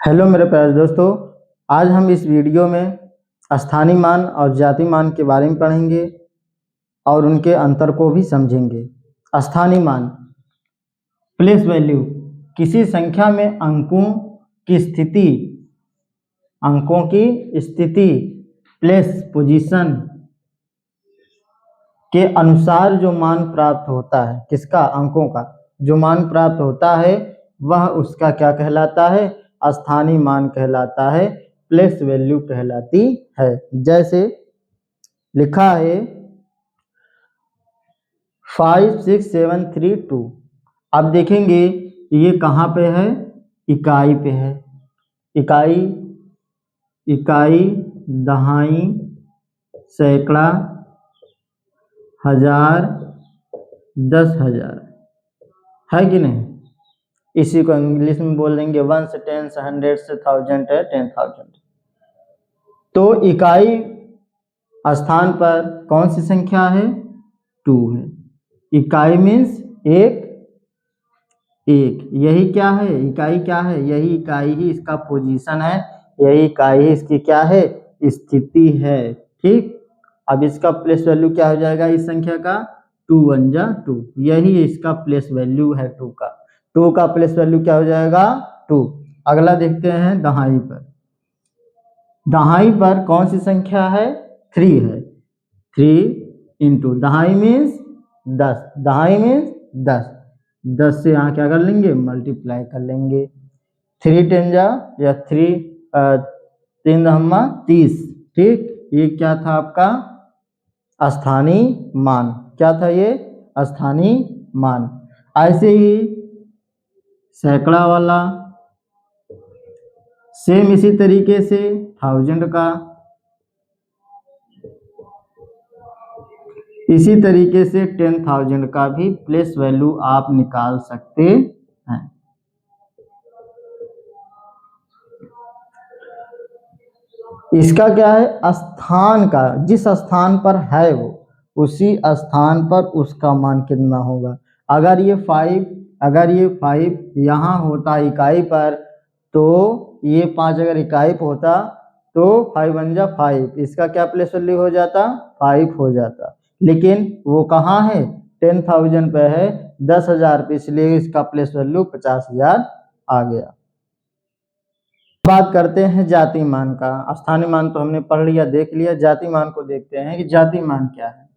Hello मेरे प्यारे दोस्तों, आज हम इस वीडियो में स्थानीय मान और जाति मान के बारे में पढ़ेंगे और उनके अंतर को भी समझेंगे। स्थानीय मान प्लेस वैल्यू किसी संख्या में अंकों की स्थिति प्लेस पोजीशन के अनुसार जो मान प्राप्त होता है, किसका? अंकों का जो मान प्राप्त होता है वह उसका क्या कहलाता है? स्थानीय मान कहलाता है, प्लेस वैल्यू कहलाती है। जैसे लिखा है 56732। अब देखेंगे ये कहाँ पे है? इकाई पे है। इकाई दहाई सैकड़ा हजार 10,000 है कि नहीं? इसी को इंग्लिश में बोल देंगे 1 से 10 से 100 से 1000 है 10,000। तो इकाई स्थान पर कौन सी संख्या है? 2 है। इकाई मीन्स एक। यही क्या है? इकाई क्या है? यही इकाई ही इसका पोजीशन है, यही इकाई ही इसकी क्या है? स्थिति है। ठीक। अब इसका प्लेस वैल्यू क्या हो जाएगा इस संख्या का? 2 1 जा 2। यही इसका प्लेस वैल्यू है 2 का। 2 का प्लेस वैल्यू क्या हो जाएगा? 2। अगला देखते हैं दहाई पर। दहाई पर कौन सी संख्या है? 3 है। 3 इंटू दहाई मीन्स 10। दहाई मीन्स 10। 10 से यहाँ क्या कर लेंगे? मल्टीप्लाई कर लेंगे। 3 10 जा या 3 दहम्मा 30। ठीक। ये क्या था आपका? स्थानीय मान। क्या था ये? स्थानीय मान। ऐसे ही सैकड़ा वाला सेम इसी तरीके से 1000 का, इसी तरीके से 10,000 का भी प्लेस वैल्यू आप निकाल सकते हैं। इसका क्या है? स्थान का, जिस स्थान पर है वो उसी स्थान पर उसका मान कितना होगा। अगर ये 5 यहाँ होता इकाई पर, तो ये 5 अगर इकाई पर होता तो 5 1 जा 5, इसका क्या प्लेस वैल्यू हो जाता? 5 हो जाता। लेकिन वो कहाँ है? 10,000 पे है, 10,000 पे, इसलिए इसका प्लेस वैल्यू 50,000 आ गया। बात करते हैं जाति मान का। स्थानीय मान तो हमने पढ़ लिया, देख लिया। जाति मान को देखते हैं कि जाति मान क्या है।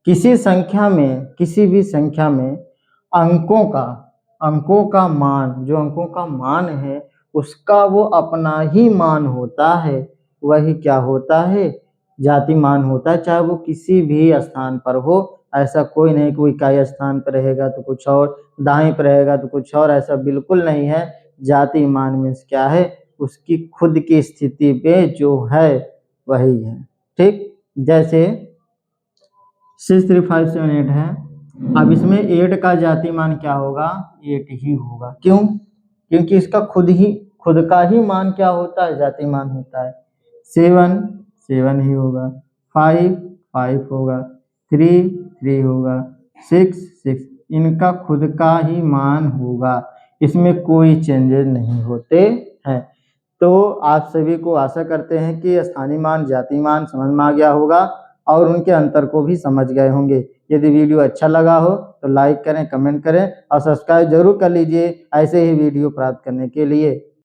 किसी भी संख्या में अंकों का मान, जो अंकों का मान है उसका वो अपना ही मान होता है, वही क्या होता है? जाति मान होता है। चाहे वो किसी भी स्थान पर हो, ऐसा कोई नहीं कि इकाई स्थान पर रहेगा तो कुछ और, दाएं पर रहेगा तो कुछ और, ऐसा बिल्कुल नहीं है। जाति मान मीन्स क्या है? उसकी खुद की स्थिति पे जो है वही है। ठीक। जैसे 63578 है। अब इसमें 8 का जाति मान क्या होगा? 8 ही होगा। क्यों? क्योंकि इसका खुद का ही मान क्या होता है? जाति मान होता है। 7 ही होगा। 5 होगा। 3 होगा। 6 इनका खुद का ही मान होगा, इसमें कोई चेंजेस नहीं होते हैं। तो आप सभी को आशा करते हैं कि स्थानीय मान जाति मान समझ में आ गया होगा और उनके अंतर को भी समझ गए होंगे। यदि वीडियो अच्छा लगा हो तो लाइक करें, कमेंट करें और सब्सक्राइब जरूर कर लीजिए ऐसे ही वीडियो प्राप्त करने के लिए।